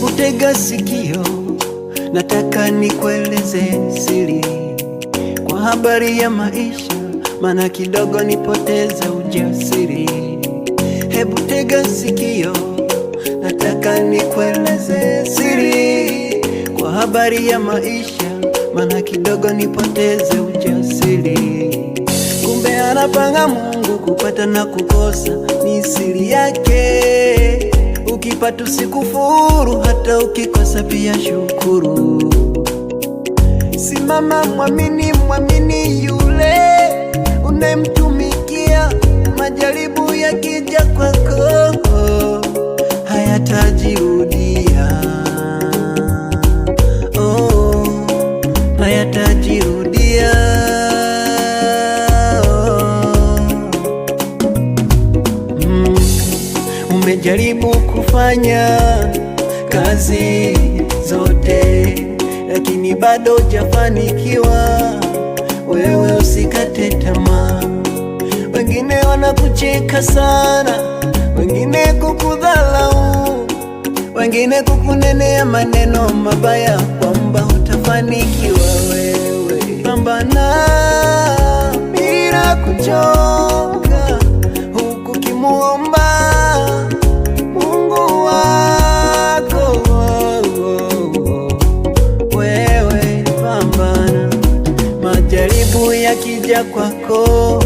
Hebu tega sikio, nataka nikueleze siri kwa habari ya maisha, maana kidogo nipoteza ujasiri. Hebu tega sikio, nataka nikueleze siri kwa habari ya maisha, maana kidogo nipoteze ujasiri. Kumbe anapanga Mungu kupata na kukosa, ni siri yake. Ukipata usikufuru, hata ukikosa pia shukuru. Simama, mwamini, mwamini yule unayemtumikia. Majaribu yakija kwako hayatajirudia, oh, hayatajirudia. Umejaribu kufanya kazi zote, lakini bado hujafanikiwa. Wewe usikate tamaa. Wengine wanakucheka sana, wengine kukudhalau, wengine kukunenea maneno mabaya kwamba hutafanikiwa. Wewe pambana bila kuchoka, huku kimuomba Mungu wako. Wewe pambana, majaribu yakija kwako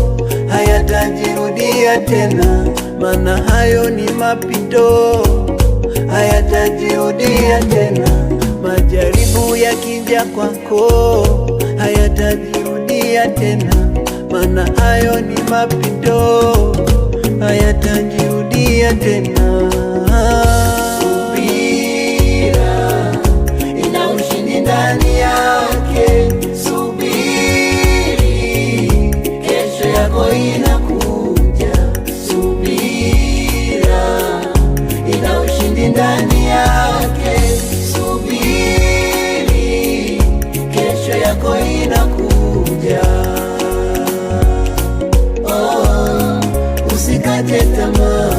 hayatajirudia tena, maana hayo ni mapito, hayatajirudia tena. Majaribu yakija kwako hayatajirudia tena, maana hayo ni mapito, hayatajirudia tena. Subira ina ushindi ndani yake. Inakuja, subira ina ushindi ndani yake. Subiri, kesho yako inakuja. Oh, usikate tamaa.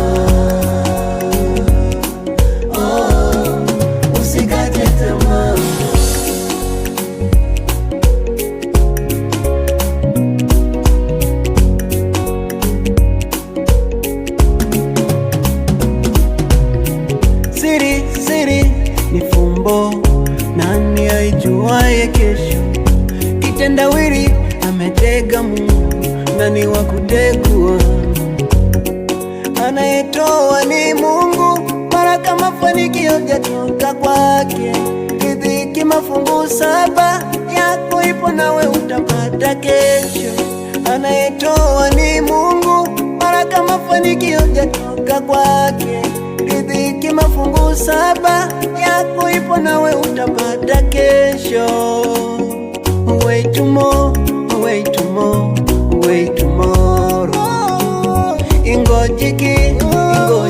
Oh, usikate tamaa. Siri ni fumbo, nani aijuaye kesho? Kitendawili ametega Mungu, nani wa kutegua? Anayetoa ni Mungu, baraka mafanikio yatoka kwake. Riziki mafungu 7 yako ipo, nawe utapata kesho. Anayetoa ni Mungu, baraka mafanikio yatoka kwake. Riziki mafungu 7 yako ipo, nawe utapata kesho. Wait tomorrow, wait tomorrow, wait tomorrow. Ingoje kesho,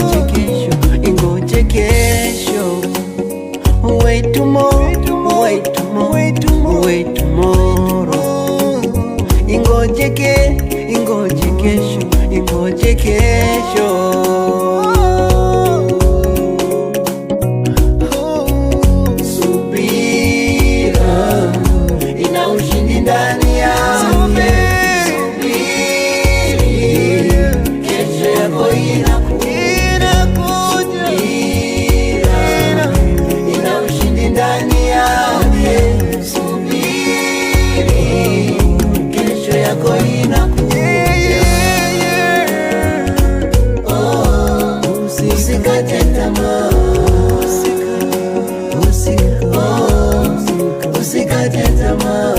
ingoje kesho. Wait tomorrow, wait tomorrow, wait tomorrow. Ingoje kesho, ingoje kesho. Ndani yake. Subiri, kesho yako inakuja. Ina ushindi ndani yake. Subiri, kesho yako inakuja. Oh, usikate tamaa. Usikate tamaa.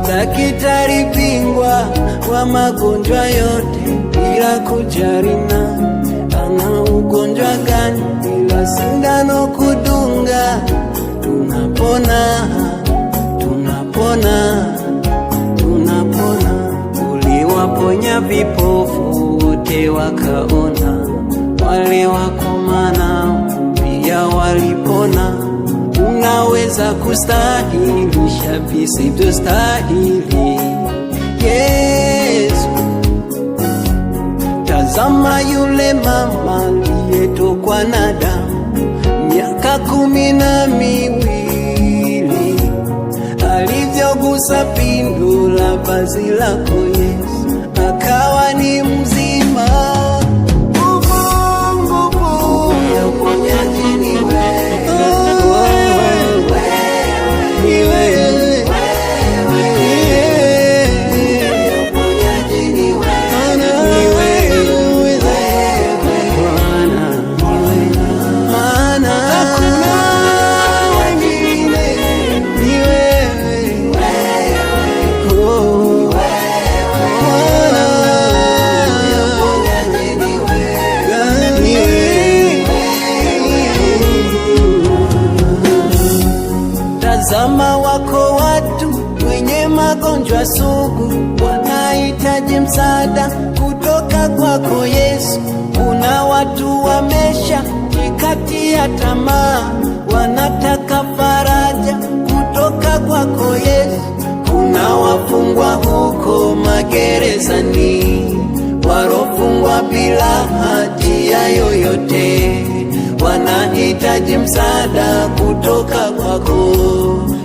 Daktari bingwa wa magonjwa yote, bila kujali ana ugonjwa gani, bila sindano kudunga, tunapona, tunapona, tunapona. Uliwaponya vipofu wote wakaona, wale wakomana pia walipona. Unaweza kustahilisha visivyostahili, Yesu. Tazama yule mama aliyetokwa na damu miaka 12, alivyogusa pindo la vazi lako Yesu, akawa ni mzima. Tazama, wako watu wenye magonjwa sugu, wanahitaji msaada kutoka kwako Yesu. Kuna watu wamesha jikatia tamaa, wanataka faraja kutoka kwako Yesu. Kuna wafungwa huko magerezani, warofungwa bila hatia yoyote, wanahitaji msaada kutoka kwako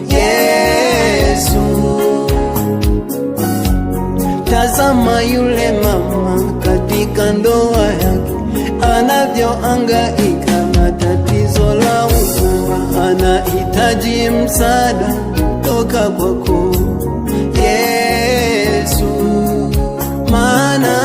Yesu. Tazama yule mama katika ndoa yake, anavyohangaika na tatizo la ukoo, anahitaji msaada kutoka kwako Yesu, maana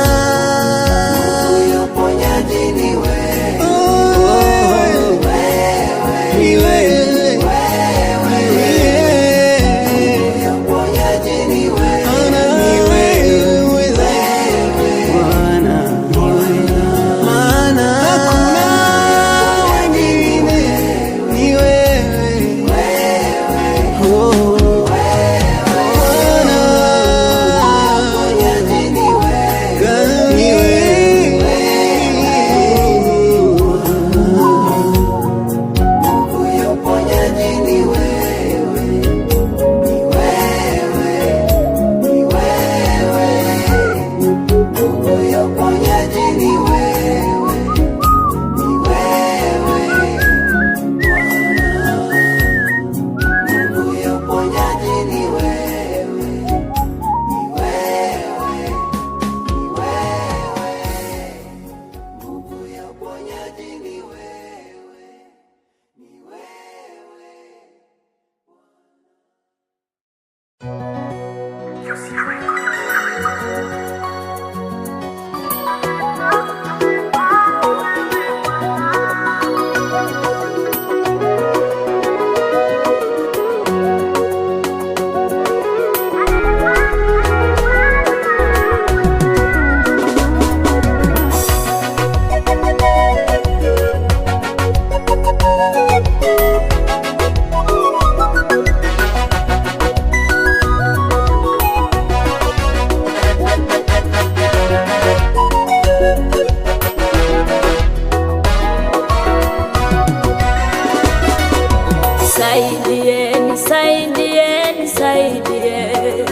nisaidie, nisaidie, nisaidie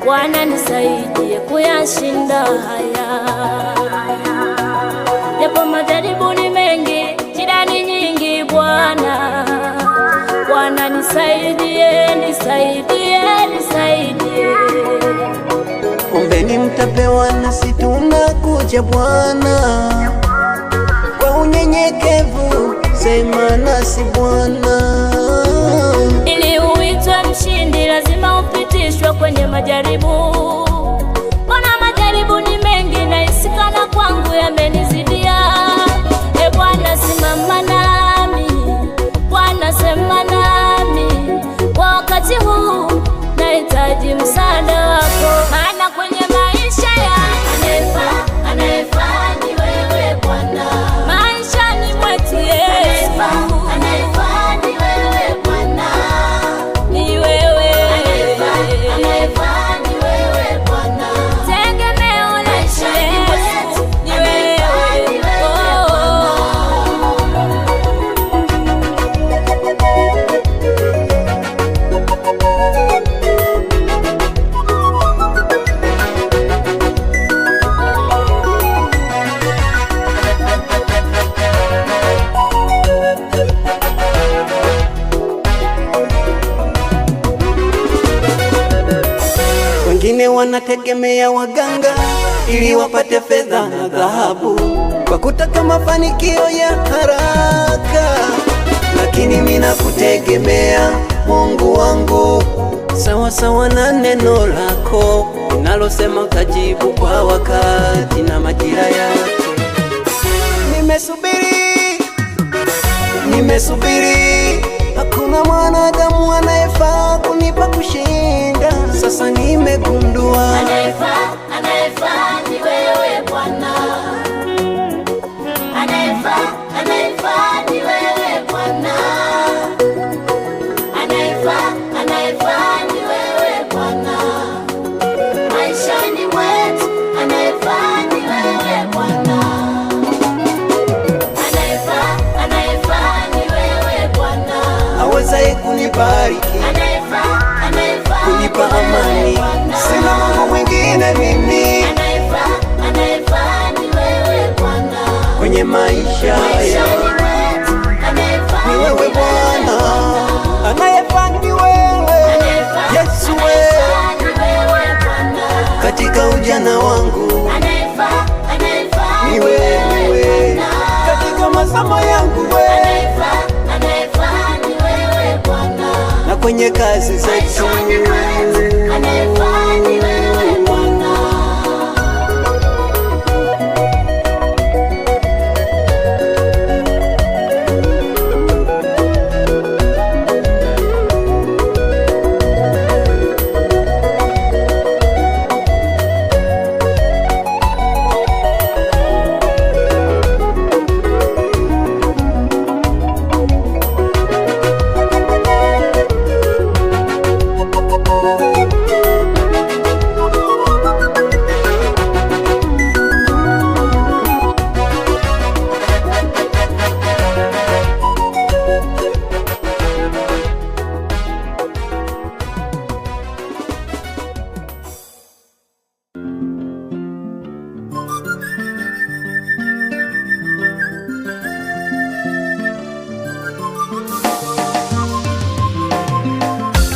Bwana, nisaidie kuyashinda haya. Yapo majaribu ni mengi, shida ni nyingi Bwana. Bwana nisaidie, nisaidie, nisaidie. Ombeni mtapewa, nasi tunakuja Bwana. Kwa unyenyekevu sema nasi Bwana. Ili uitwe mshindi lazima upitishwe kwenye majaribu. Mbona majaribu ni mengi na isikana kwangu yamenizidia. E Bwana simama nami, Bwana sema nami. Kwa wakati huu nahitaji msaada wako. Maana kwenye maisha ya anayefaa ni wewe Bwana. Maisha ni mwetu Yesu. Anayefaa ni wewe Bwana. Ni wewe. Anayefaa ni wewe Bwana. Tegemeo letu Yesu. Ni wewe. Wengine wanategemea waganga ili wapate fedha na dhahabu, kwa kutaka mafanikio ya haraka. Lakini mimi nakutegemea Mungu wangu, sawa sawa na neno lako linalosema utajibu kwa wakati na majira yake. Nimesubiri, hakuna mwanadamu anayefaa kunipa kushinda. Sasa nimegundua Anayefaa ni wewe Bwana. Anayefaa ni wewe Bwana. Anayefaa ni wewe Bwana. Maishani mwetu anayefaa ni wewe Bwana. Anayefaa ni wewe Bwana. awezaye kunibariki, kunipa amani. Sina Mungu mwingine mimi Anayefaa ni wewe Bwana. kwenye maisha yangu. Ni wewe Bwana, anayefaa ni wewe Yesu. Wewe katika ujana wangu ni wewe, katika masomo yangu wewe, na kwenye kazi zetu.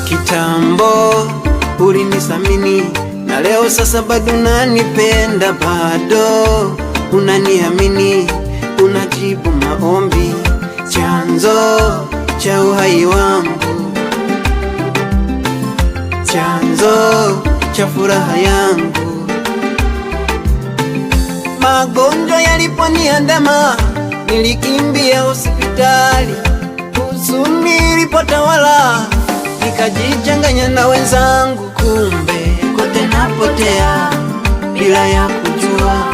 Kitambo ulinisamini na leo sasa bado unanipenda, bado unaniamini, unajibu maombi, chanzo cha uhai wangu, chanzo cha furaha yangu. Magonjwa yaliponiandama nilikimbia hospitali, huzuni ilipotawala nikajichanganya na wenzangu, kumbe kote napotea bila ya kujua.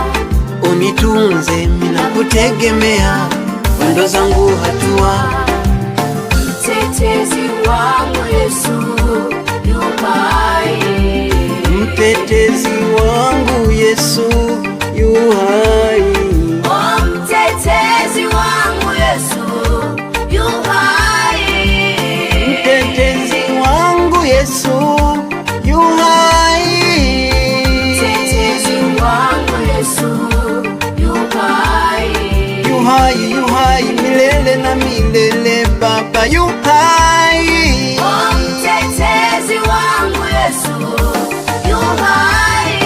Unitunze mimi nakutegemea, wendo zangu hatua. Mtetezi wangu Yesu yu hai. Mtetezi wangu Yesu yu hai. Oh, mtetezi wangu Yesu yu hai. Baba yu hai. Oh, mtetezi wangu Yesu yu hai.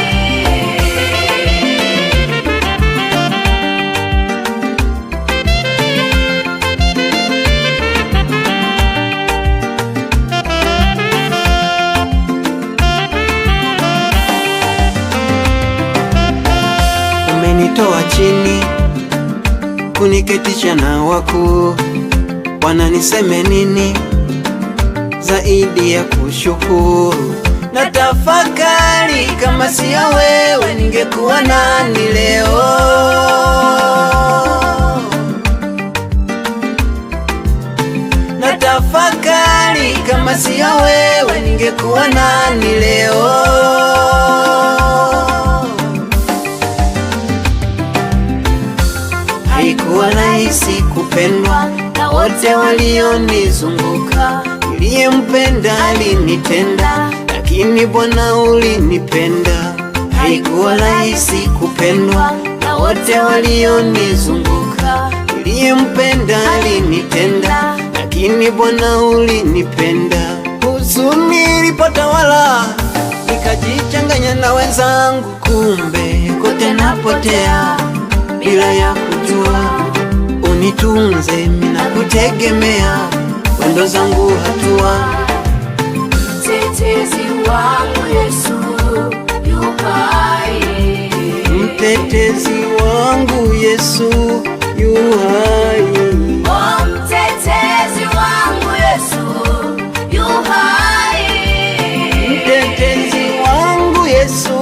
Umenitoa chini kuniketisha na wakuu, wananiseme nini zaidi ya kushukuru? Na tafakari, kama siyo wewe ningekuwa nani leo? Na tafakari, kama siyo wewe ningekuwa nani leo? Haikuwa rahisi kupendwa na wote walionizunguka. Niliyempenda alinitenda, lakini Bwana ulinipenda. Haikuwa rahisi kupendwa na wote walionizunguka. Niliyempenda alinitenda, lakini Bwana ulinipenda. Huzuni ilipotawala, nikajichanganya na wenzangu, kumbe kote napotea bila ya kujua. Unitunze, mina kutegemea, wendo zangu hatua. Mtetezi wangu Yesu yu hai. Mtetezi wangu Yesu yu hai. Oh, mtetezi wangu Yesu yu hai. Mtetezi wangu Yesu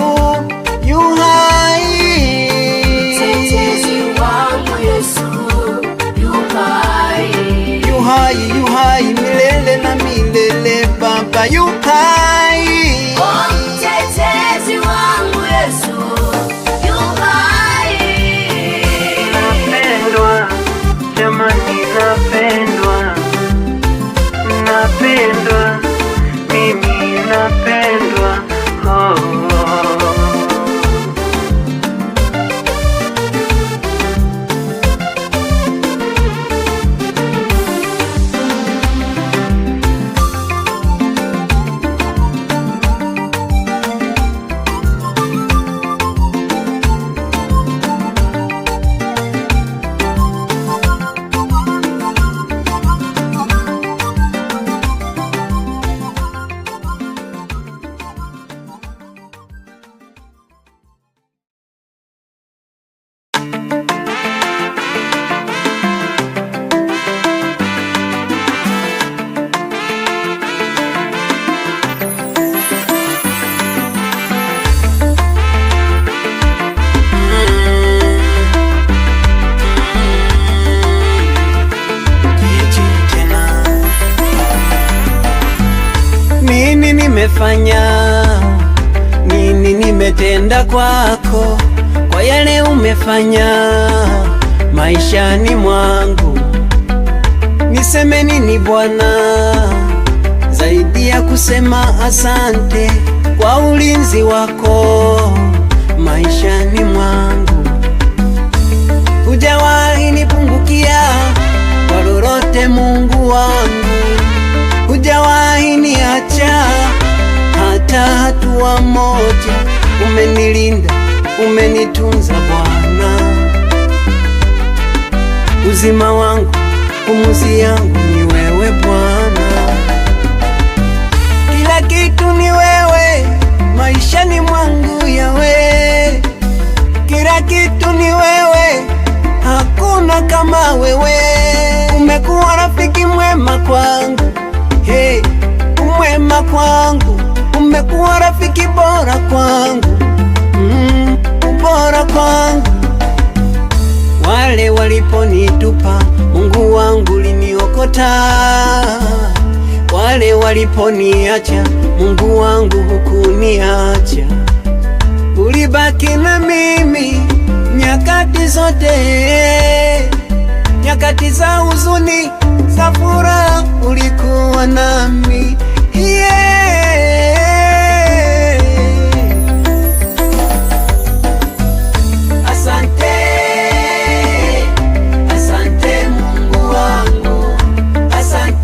yu hai. Mtetezi wangu Yesu yu hai. Yu hai, yu hai, milele na milele, Baba yu hai. Oh, mtetezi wangu Yesu yu hai. Napendwa, jamani napendwa, napendwa, mimi napendwa, oh, oh. Nini nimefanya, nini nimetenda kwako, kwa yale umefanya maishani mwangu? Niseme nini Bwana zaidi ya kusema asante kwa ulinzi wako maishani mwangu? Hujawahi nipungukia kwa lolote Mungu wangu, hujawahi niacha hata hatua moja. Umenilinda, umenitunza Bwana. Uzima wangu, pumzi yangu ni wewe Bwana. Kila kitu ni wewe maishani mwangu Yawe. Kila kitu ni wewe, hakuna kama wewe. Umekuwa rafiki mwema kwangu, hey, umwema kwangu. Umekuwa rafiki bora kwangu, bora kwangu. Wale waliponitupa, Mungu wangu liniokota. Wale waliponiacha, Mungu wangu hukuniacha. Ulibaki na mimi nyakati zote, nyakati za huzuni, za furaha, ulikuwa nami, yeah. Asante, asante Mungu wangu, asante.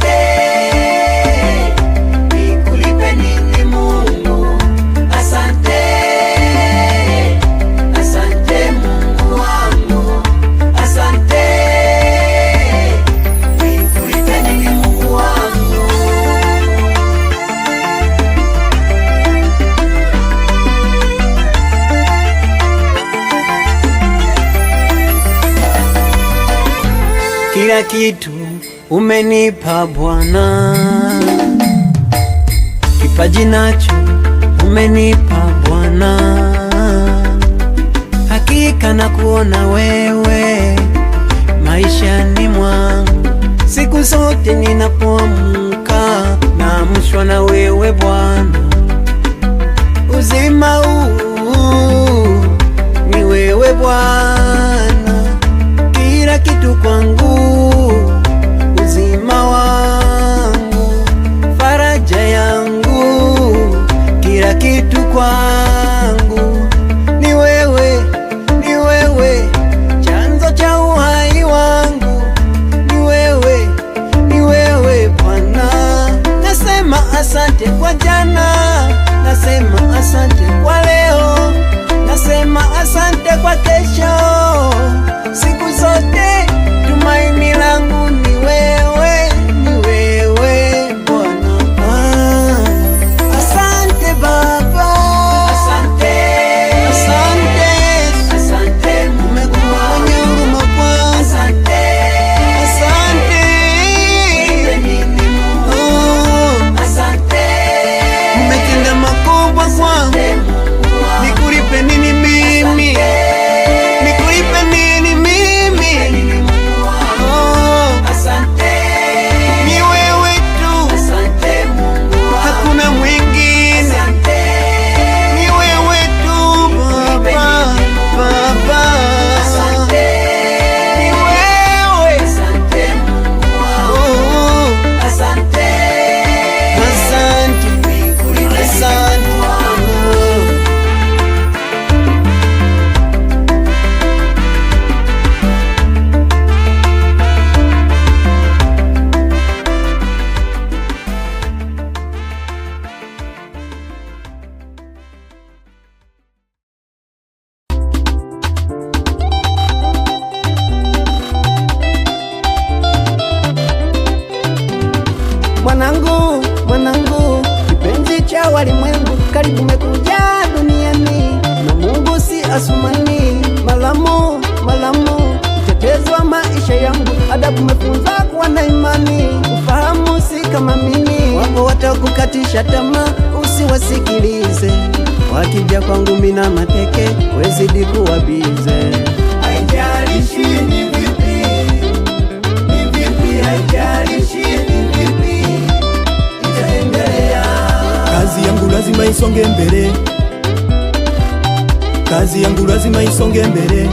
kila kitu umenipa Bwana, kipaji nacho umenipa Bwana, hakika na kuona wewe maishani mwangu, siku zote ninapoamka naamshwa na wewe Bwana, uzima huu ni wewe Bwana, kila kitu kwangu, uzima wangu, faraja yangu, kila kitu kwangu ni wewe, ni wewe, chanzo cha uhai wangu, ni wewe, ni wewe Bwana. Nasema asante kwa jana, nasema asante kwa leo, nasema asante kwa kesho, siku zote tumaini langu ni wewe, ni wewe Bwana. Asante Baba, asante, asante, asante, umekuwa mwenye huruma kwangu, asante, asante, asante, umetenda makubwa kwangu, nikulipe nini mimi? Nikulipe nini mimi? Oh, asante, ni wewe tu, asante Mungu, hakuna mwingine, asante, ni wewe tu Baba, Baba, asante, ni wewe, asante Mungu, oh, asante, asante, asante. Mwanangu, mwanangu, kipenzi cha walimwengu, karibu umekuja duniani, na Mungu si Asumani. Malamu, malamu, mtetezi wa maisha yangu, adabu umefunza kuwa na imani, ufahamu si kama mimi. Wapo watakukatisha tamaa, usiwasikilize, wakija kwangu mina mateke, wezidi kuwa bize. Haijalishi ni vipi, ni vipi, haijalishi ni vipi, itaendelea. Kazi yangu lazima isonge mbele, kazi yangu lazima isonge mbele,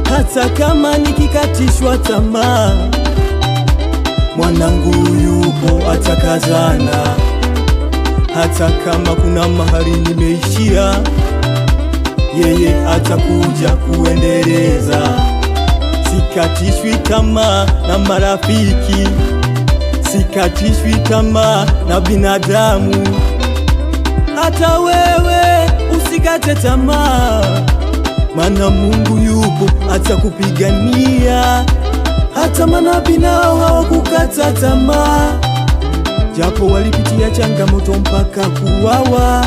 hata kama nikikatishwa tamaa, mwanangu yupo atakazana, hata kama kuna mahali nimeishia, yeye atakuja kuendeleza. Sikatishwi tamaa na marafiki, sikatishwi tamaa na binadamu, hata wewe usikate tamaa, maana Mungu yupo atakupigania. Hata manabii nao hawakukata tamaa, japo walipitia changamoto mpaka kuwawa.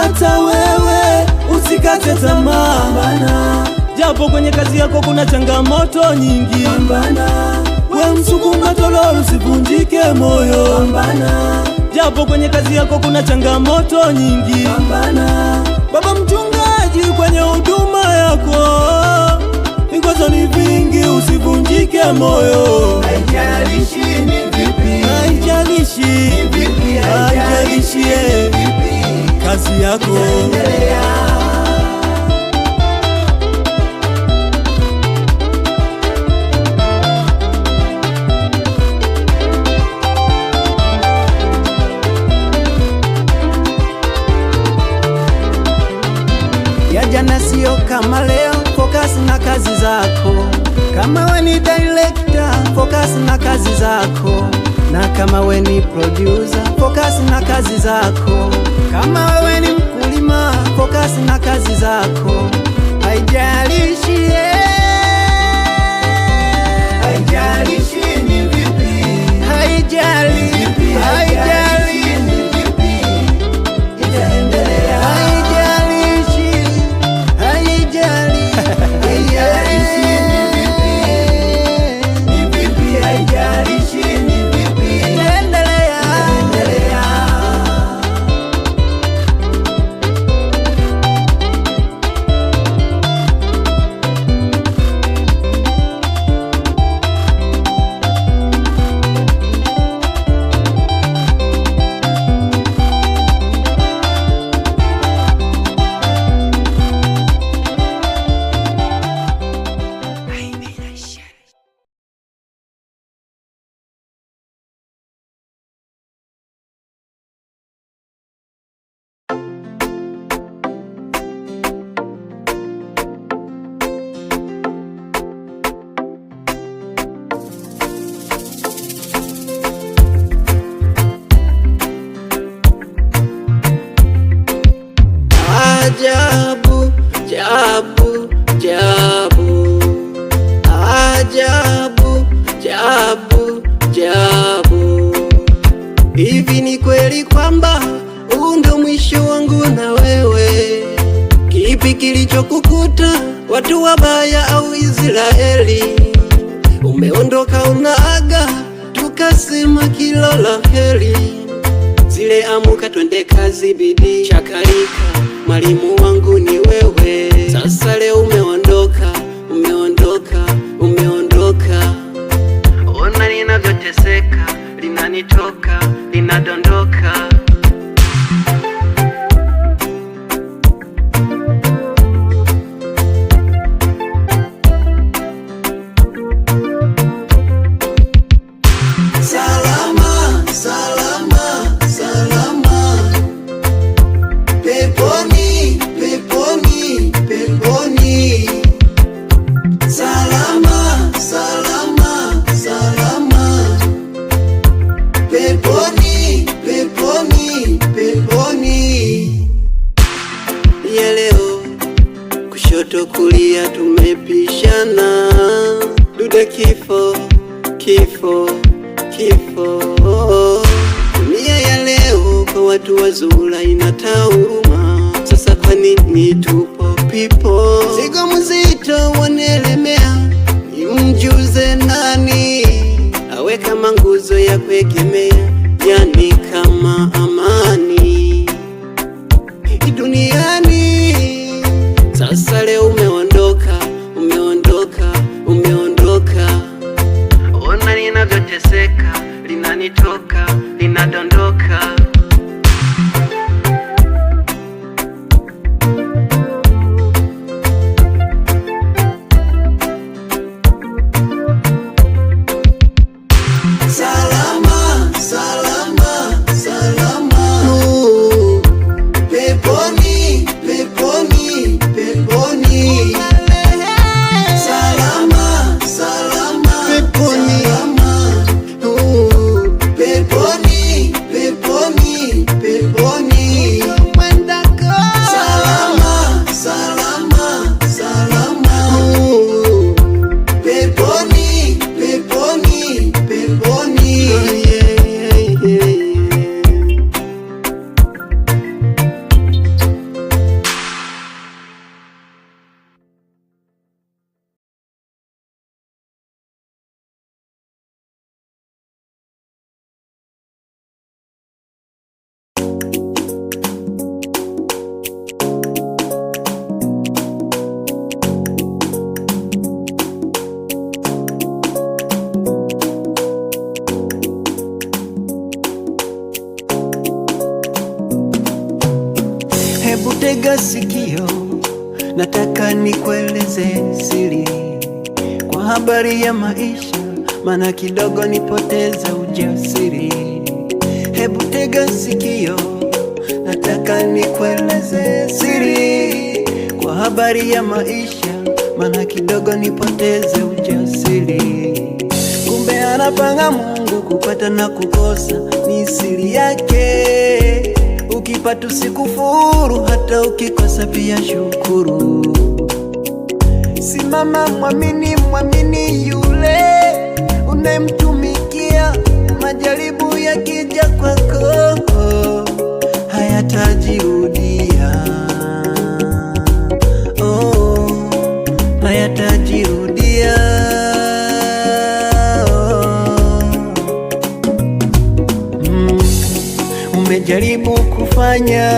Hata wewe usikate tamaa, pambana, japo kwenye kazi yako kuna changamoto nyingi, pambana. We msukuma tololo, usivunjike moyo, pambana, japo kwenye kazi yako kuna changamoto nyingi, pambana. Baba mchungaji, kwenye huduma yako vikwazo ni vingi, usivunjike moyo. Haijalishi ni vipi, Haijalishi ni vipi, haijalishi ni vipi, kazi yako itaendelea. ya jana sio kama leo, focus na kazi zako. Kama we ni director, focus na kazi zako, na kama we ni producer, focus na kazi zako. Kama wewe ni mkulima, focus na kazi zako. Haijalishi Haijalishi ni vipi, haijali, haijali, ni vipi, itaendelea. haijalishi, haijali, Haijalishi ni vipi, kilichokukuta watu wabaya au Israeli. Umeondoka unaaga, tukasema kila la heri. Zile amuka twende kazi bidii, chakarika mwalimu wangu ni wewe. Sasa leo umeondoka, umeondoka. Ona ninavyoteseka, linanitoka, linadondoka. Salama, salama, salama. Peponi, peponi, peponi. Salama, salama, salama. Peponi, peponi, peponi. Ya leo kushoto kulia tumepishana, duda kifo, kifo, kifo. Dunia ya leo kwa watu wazula inata huruma. Sasa kwa nini tupo pipo? Zigo mzito wanelemea, nimjuze nani? Awe kama nguzo ya kuegemea, yani kama amani duniani. Sasa leo umeondoka, umeondoka. Ona ninavyoteseka, linanitoka, linadondoka. Salama, salama, salama. Peponi, peponi, peponi. Salama, salama, Peponi. salama. Peponi, peponi, peponi. Salama, salama, salama. Peponi, peponi, peponi. Hebu tega sikio, nataka nikueleze siri kwa habari ya maisha, maana kidogo nipoteza ujasiri. Hebu tega sikio, nataka nikueleze siri kwa habari ya maisha, maana kidogo nipoteza ujasiri. Kumbe anapanga Mungu kupata na kukosa, ni siri yake. Ukipata usikufuru, hata ukikosa pia shukuru. Simama, mwamini yule unayemtumikia. Majaribu yakija kwako hayatajirudia, hayatajirudia. Umejaribu kufanya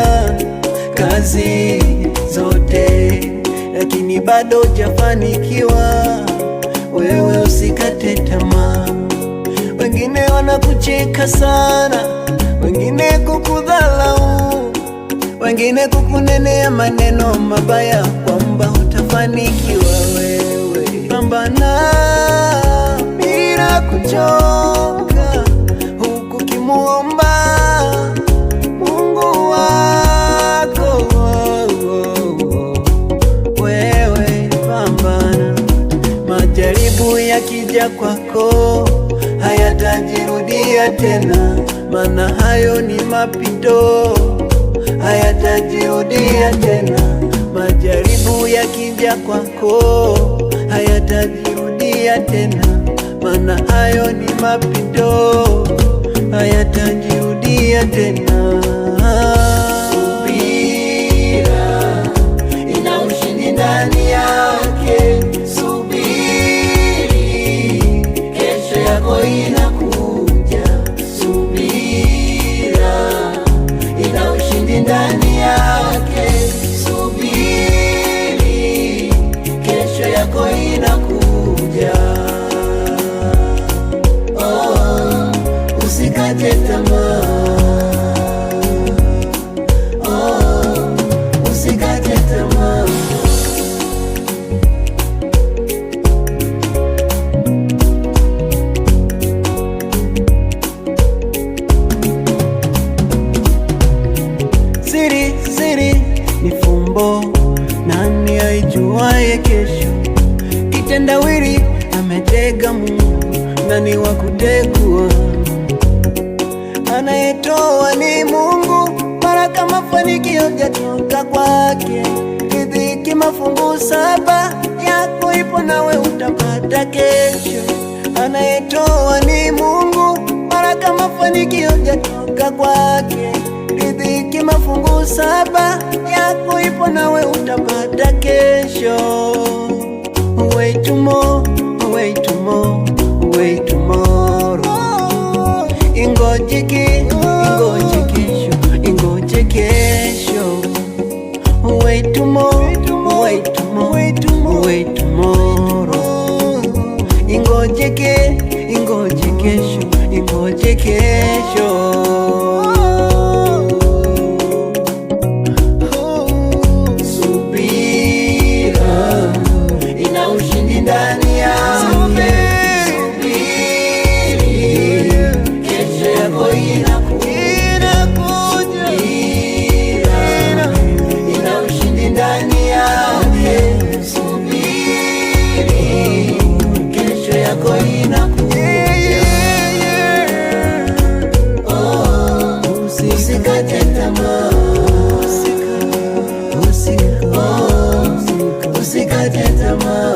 kazi zote, lakini bado hujafanikiwa. Wewe usikate tamaa. Wengine wanakucheka sana, wengine kukudhalau, wengine kukunenea maneno mabaya kwamba hutafanikiwa. Wewe pambana bila kuchoka, huku kimuomba Mungu wako. Wewe pambana, majaribu yakija kwako hayatajirudia tena, maana hayo ni mapito, hayatajirudia tena. Majaribu yakija kwako hayatajirudia tena, maana hayo ni mapito, hayatajirudia tena. Subira ina ushindi usikate tamaa, oh, usikate tamaa. Siri ni fumbo, nani aijuaye kesho? Kitendawili ametega Mungu, nani wa kutegua? Anayetoa ni Mungu, baraka mafanikio yatoka kwake. Riziki mafungu 7 yako ipo, nawe utapata kesho. Anayetoa ni Mungu, baraka mafanikio yatoka kwake. Riziki mafungu 7 yako ipo, nawe utapata kesho. Wait tomorrow, wait tomorrow, wait tomorrow. Ingoje kesho, ingoje kesho. Wait tomorrow, wait tomorrow, wait tomorrow. Ingoje kesho, ingoje kesho. Usikate tamaa, usikate tamaa.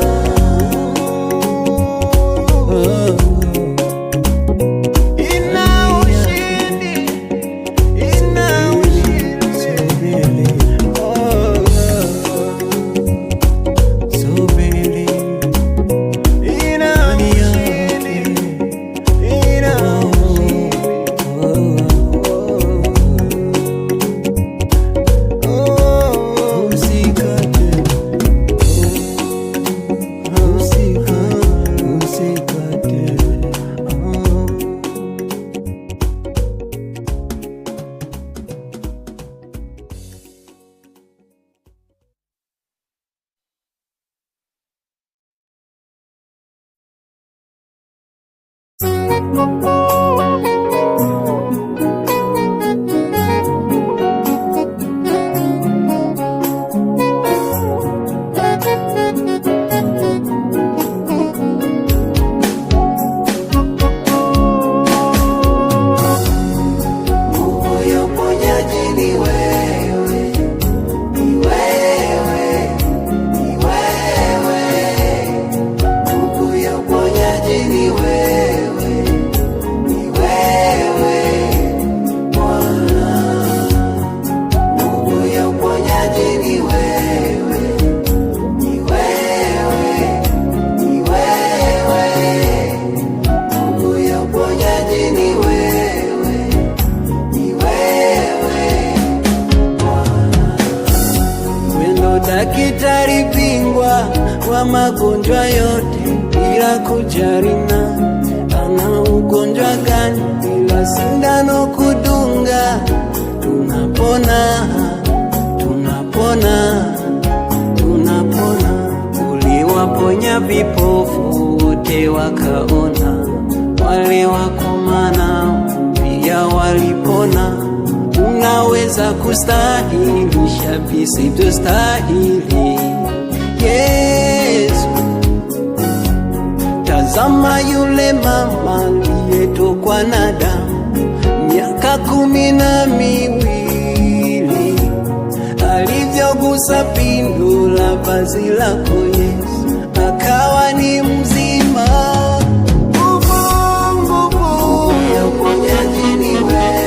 Daktari bingwa wa magonjwa yote bila kujarina, ana ugonjwa gani bila sindano kudunga. Tunapona, tunapona, tunapona. Uliwaponya vipofu wote wakaona, wale wakomana pia walipona. Unaweza kustahilisha visivyostahili. Yesu, tazama yule mama aliyetokwa na damu miaka 12, alivyogusa pindo la vazi lako Yesu, akawa ni mzima. Nguvu ya uponyaji ni wewe.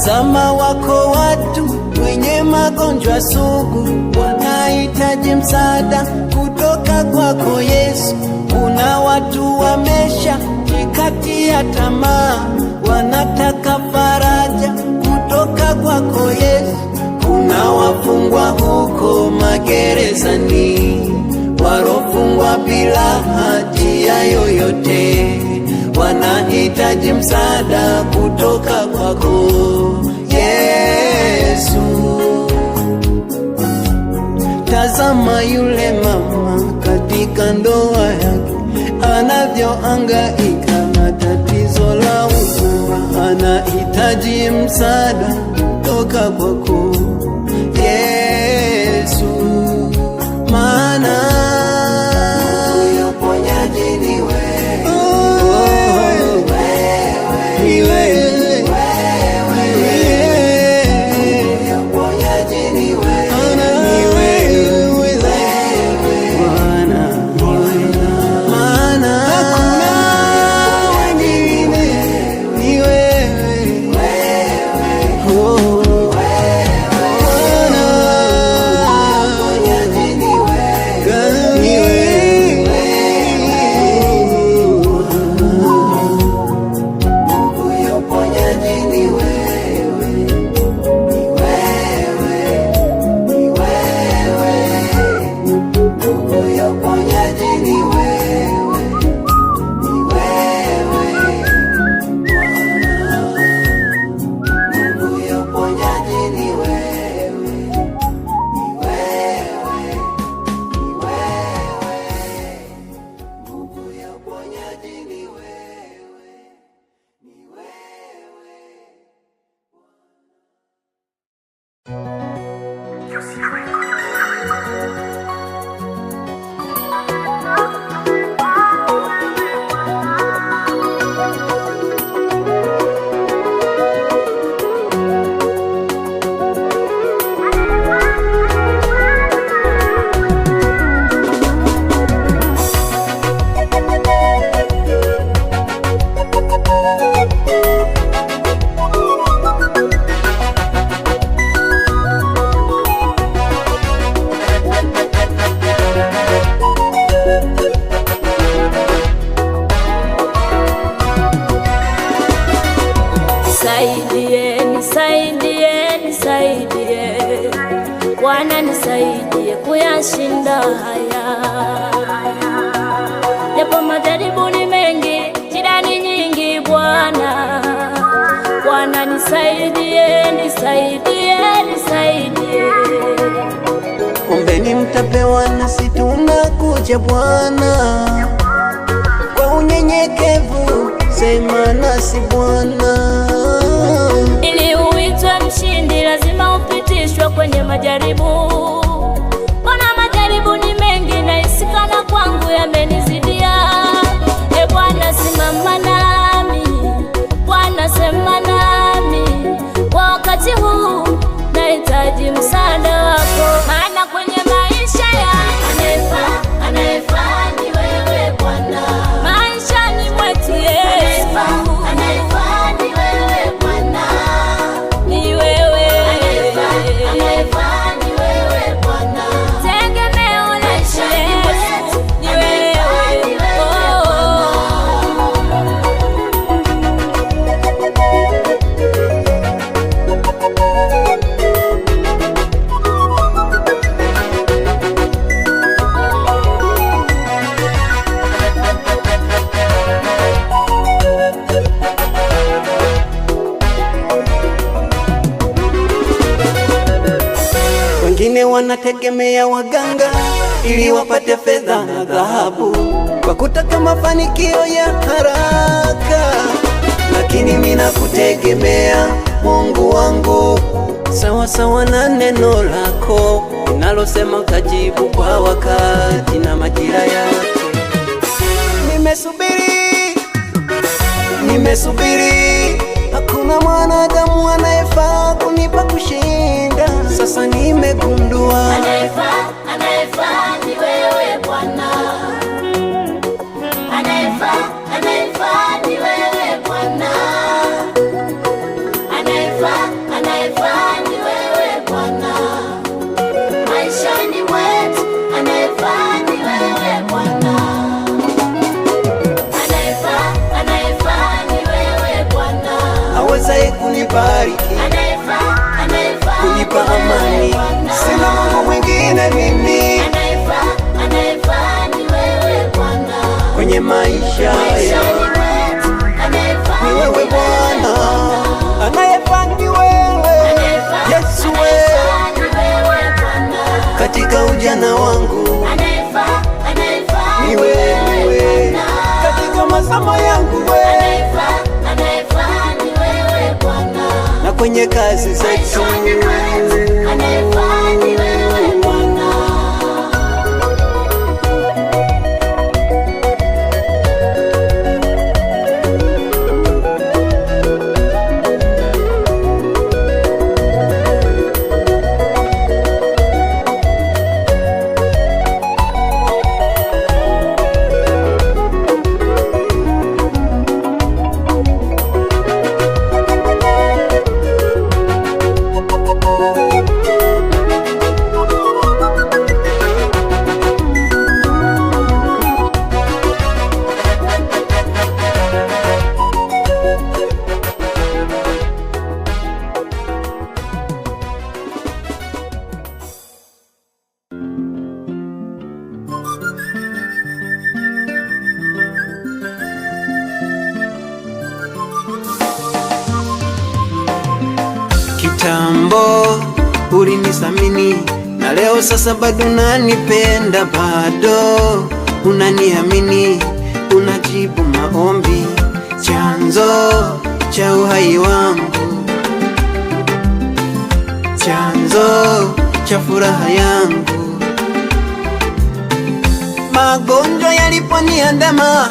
Tazama, wako watu wenye magonjwa sugu, wanahitaji msaada kutoka kwako Yesu. Kuna watu wamesha jikatia tamaa, wanataka faraja kutoka kwako Yesu. Kuna wafungwa huko magerezani, warofungwa bila hatia yoyote, wanahitaji msaada kutoka kwako Yesu. Tazama yule mama katika ndoa yake, anavyohangaika na tatizo la uzima, anahitaji msaada kutoka kwako Yesu. Maana uponyaji ni wewe, ni wewe. Bwana nisaidie kuyashinda haya, japo majaribu ni mengi, shida ni nyingi Bwana. Bwana nisaidie, nisaidie, nisaidie. Ombeni mtapewa, nasi tunakuja Bwana kwa unyenyekevu, sema nasi Bwana. Ili uitwe mshindi lazima upitishwe kwenye majaribu. Bwana majaribu ni mengi na isikana kwangu yamenizidia. E Bwana simama nami, Bwana sema nami, kwa wakati huu nahitaji msaada wako. Maana kwenye maisha ya anayefaa ni wewe Bwana. Maisha ni mwetu Yesu, anayefaa ni wewe Bwana. Ni wewe anayefaa ni wewe Bwana. Tegemeo letu Yesu ni wewe. Wengine wanategemea waganga ili wapate fedha na dhahabu, kwa kutaka mafanikio ya haraka. Lakini mimi nakutegemea Mungu wangu, sawa sawa na neno lako linalosema utajibu kwa wakati na majira yake. Nimesubiri, hakuna mwanadamu anayefaa kunipa kushinda. Sasa nimegundua Anayefaa ni wewe Bwana. Anayefaa ni wewe Bwana. Anayefaa kunibariki, kunipa amani. Sina Mungu mwingine mimi kwenye maisha yangu, ni wewe Bwana, anayefaa ni wewe Yesu, wewe katika ujana wangu, ni wewe katika masomo yangu, wewe na kwenye kazi zetu. Kitambo ulinisamini na leo sasa bado unanipenda, bado unaniamini, unajibu maombi, chanzo cha uhai wangu, chanzo cha furaha yangu. Magonjwa yaliponiandama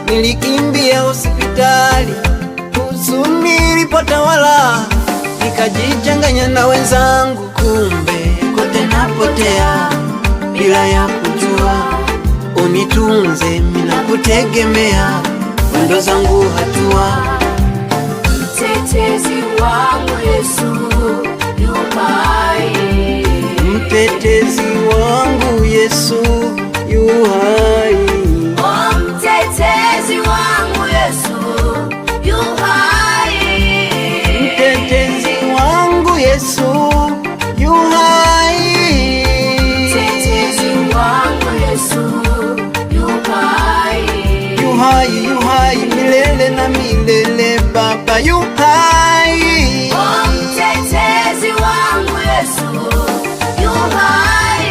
nilikimbia hospitali, huzuni ilipotawala nikajichanganya na wenzangu, kumbe kote napotea bila ya kujua. Unitunze mimi nakutegemea, mwendo zangu hatua. Mtetezi wangu Yesu yu hai, mtetezi wangu Yesu yu hai, oh, mtetezi wangu Yesu yu hai, mtetezi wangu Yesu yu hai, mtetezi wangu Yesu yu hai, yu hai, yu hai milele na milele, Baba yu hai, oh, mtetezi wangu Yesu yu hai.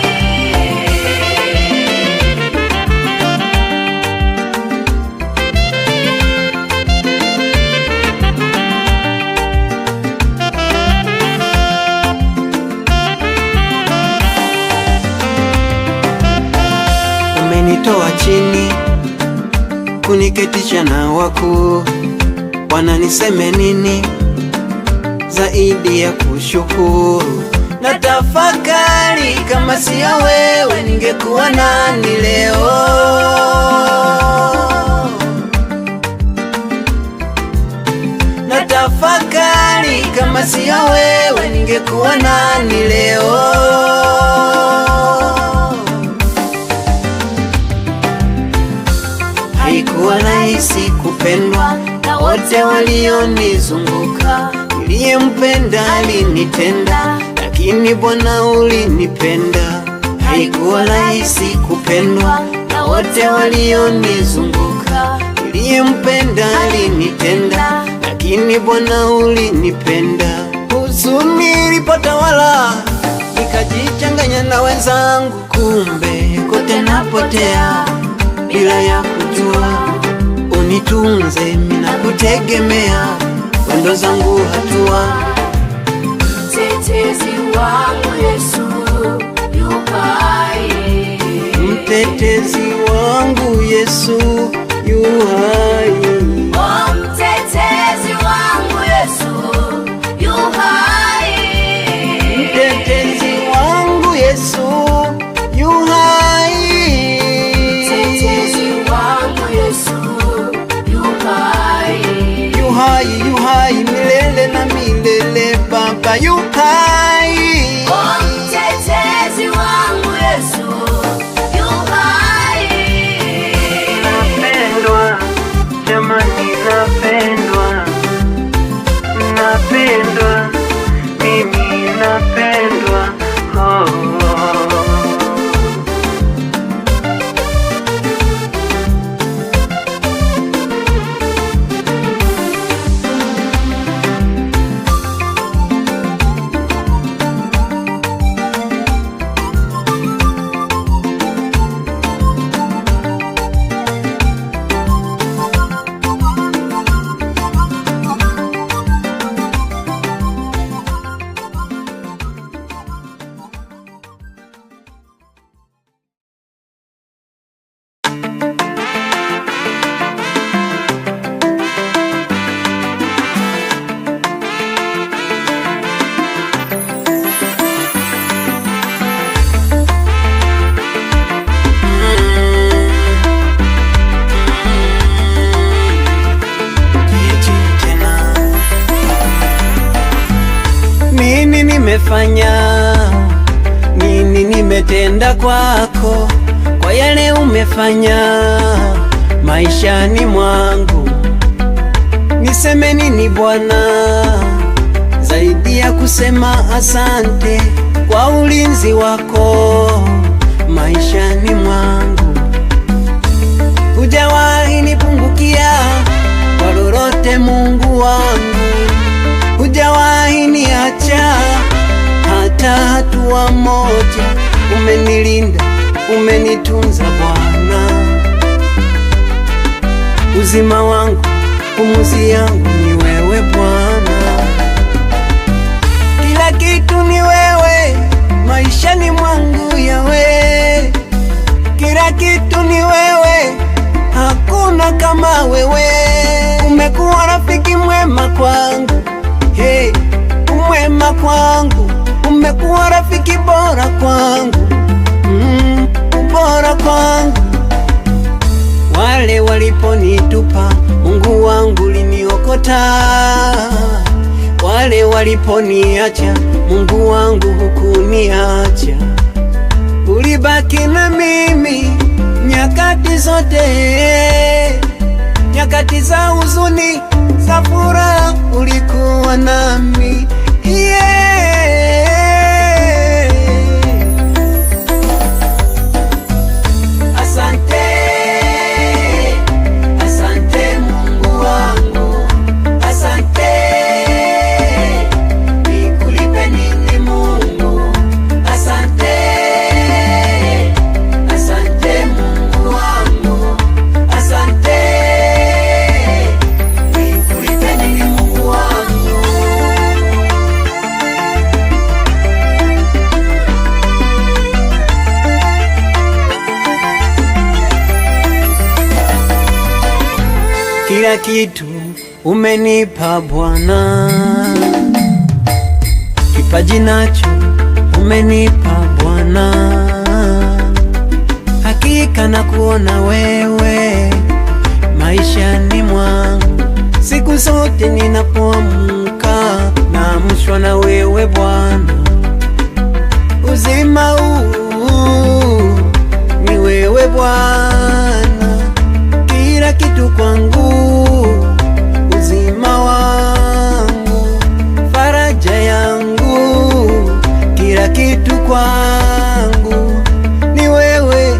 Umenitoa chini kuniketisha na wakuu, wananiseme nini zaidi ya kushukuru? Na tafakari kama siyo wewe ningekuwa nani leo? Na tafakari kama siyo wewe ningekuwa nani leo? Haikuwa rahisi kupendwa na wote walionizunguka, niliyempenda alinitenda, lakini Bwana ulinipenda. Haikuwa rahisi kupendwa na wote walionizunguka, niliyempenda alinitenda, lakini Bwana ulinipenda. Huzuni ilipotawala nikajichanganya na wenzangu, kumbe kote napotea bila ya kujua. Unitunze mimi nakutegemea, mwendo zangu hatua. Mtetezi wangu Yesu yu hai, mtetezi wangu Yesu yu hai, oh, mtetezi wangu Yesu yu hai, mtetezi wangu Yesu yu hai, mtetezi wangu Yesu yu hai, yu hai, yu hai milele na milele, Baba yu hai, oh, mtetezi wangu Yesu yu hai. napendwa jamani, napendwa, napendwa. napendwa, mimi napendwa, oh. Nini nimefanya, nini nimetenda kwako, kwa yale umefanya maishani mwangu? Niseme nini Bwana, zaidi ya kusema asante kwa ulinzi wako maishani mwangu. Hujawahi nipungukia kwa lolote Mungu wangu, hujawahi niacha hata hatua moja. Umenilinda, umenitunza Bwana. Uzima wangu, pumzi yangu ni wewe Bwana. Kila kitu ni wewe maishani mwangu Yawe, kila kitu ni wewe, hakuna kama wewe. Umekuwa rafiki mwema kwangu, hey, umwema kwangu, umekuwa rafiki bora kwangu, bora kwangu. Wale waliponitupa, Mungu wangu liniokota. Wale waliponiacha, Mungu wangu hukuniacha. Ulibaki na mimi nyakati zote, nyakati za huzuni, za furaha, ulikuwa nami, yeah. Asante, asante Mungu wangu, asante. Nikulipe nini Mungu? Asante, asante Mungu wangu, asante. Nikulipe nini Mungu wangu? Kila kitu umenipa Bwana, kipaji nacho umenipa Bwana. Hakika na kuona wewe maishani mwangu, siku zote ninapoamka naamshwa na wewe Bwana. Uzima huu ni wewe Bwana, kila kitu kwangu, uzima wangu, faraja yangu, kila kitu kwangu ni wewe,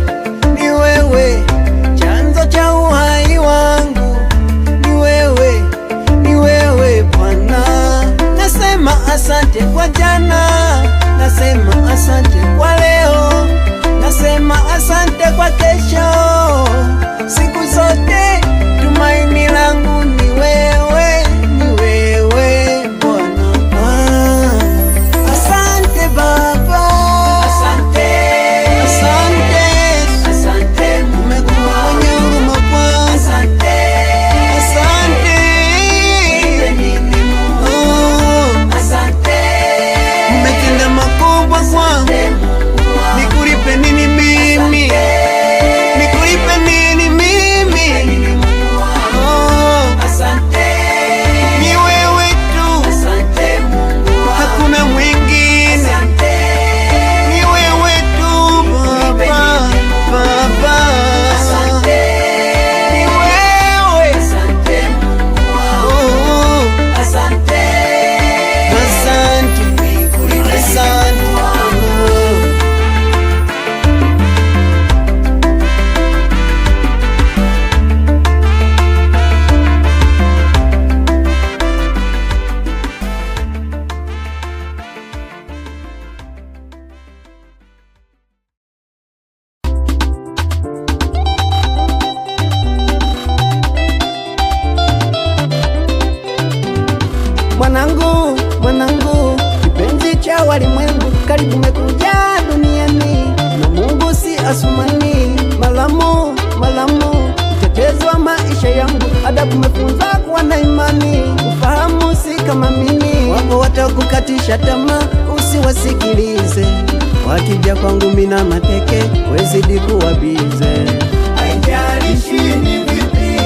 ni wewe, chanzo cha uhai wangu, ni wewe, ni wewe Bwana. Nasema asante kwa jana, nasema asante kwa leo, nasema asante kwa kesho, siku zote tumaini ukija kwangu mina mateke, wezidi kuwa bize. Haijalishi ni vipi,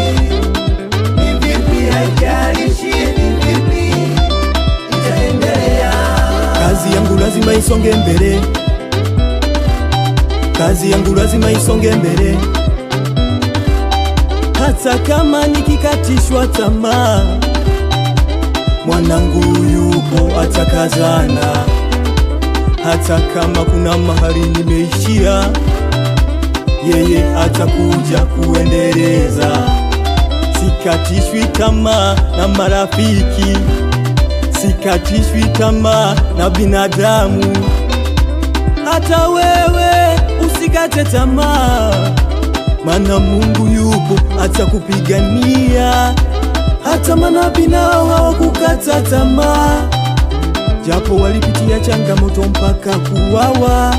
haijalishi ni vipi, itaendelea. Kazi yangu lazima isonge mbele, kazi yangu lazima isonge mbele, hata kama nikikatishwa tamaa. Mwanangu yupo atakazana, hata kama kuna mahali nimeishia, yeye atakuja kuendeleza. Sikatishwi tamaa na marafiki, sikatishwi tamaa na binadamu. Hata wewe usikate tamaa, maana Mungu yupo atakupigania. Hata manabii nao hawakukata tamaa, japo walipitia changamoto mpaka kuwawa.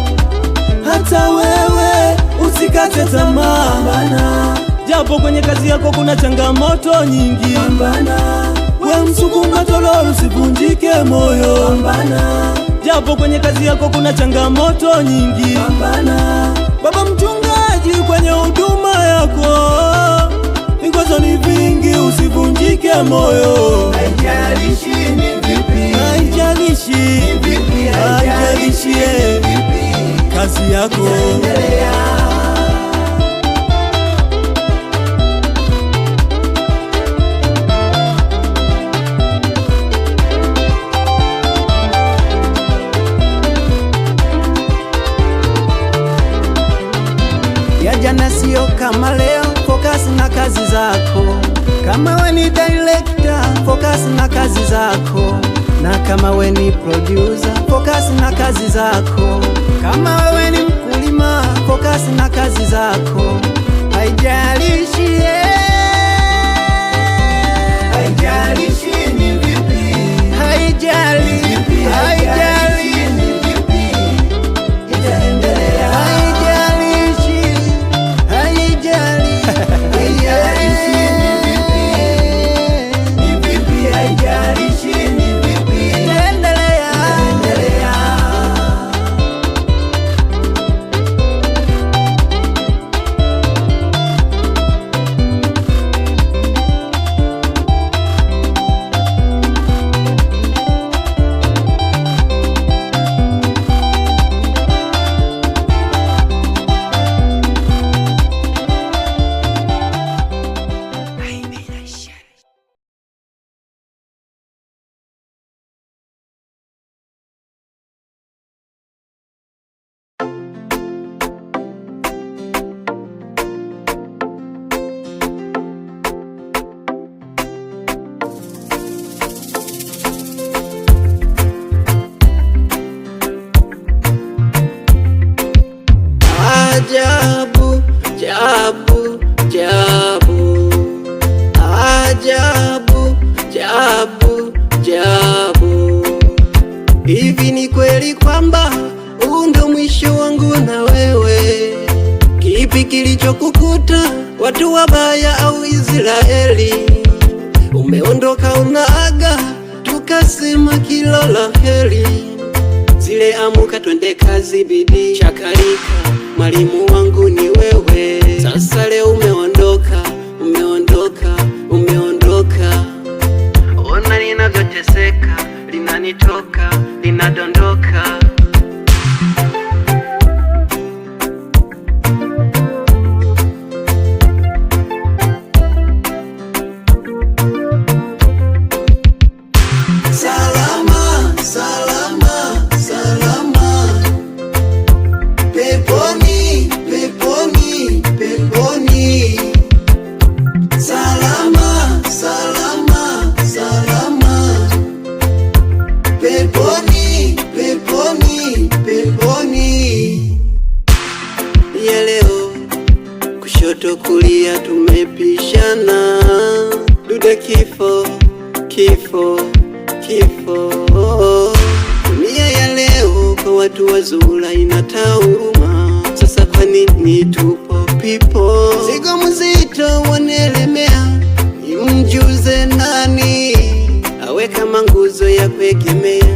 Hata wewe usikate tamaa, pambana. Japo kwenye kazi yako kuna changamoto nyingi, pambana. We msukuma tololo usivunjike moyo, pambana. Japo kwenye kazi yako kuna changamoto nyingi, pambana. Baba mchungaji, kwenye huduma yako vikwazo ni vingi, usivunjike moyo. Haijalishi ni vipi, haijalishi ni vipi, haijalishi ni vipi, kazi yako itaendelea. Ya jana sio kama leo, focus na kazi zako. Kama we ni director, focus na kazi zako. Na kama we ni producer, focus na kazi zako. Kama wewe ni mkulima, focus na kazi zako. Haijalishi Haijalishi ni vipi, haijalishi ni vipi, itaendelea. haijalishi Haijalishi ni vipi, haijalishi ni vipi, itaendelea. Ajabu, jabu, jabu. Ajabu, jabu, jabu. Hivi ni kweli kwamba huu ndo mwisho wangu na wewe? Kipi kilichokukuta, watu wabaya au Israeli? Umeondoka unaaga, tukasema kila la heri. Zile amuka twende kazi, bidii chakarika, mwalimu wangu ni wewe. Sasa leo umeondoka, umeondoka, umeondoka. Ona ninavyoteseka, linanitoka, linadondoka. Salama, salama, salama. Peponi, peponi, peponi. Salama, salama, salama. Peponi, peponi, peponi. Ya leo kushoto kulia tumepishana, dude kifo, kifo, kifo. Dunia ya leo kwa watu wazula inatauma. Sasa kwa nini tupo pipo? Zigo mzito wanelemea, nimjuze nani awe kama nguzo ya kuegemea.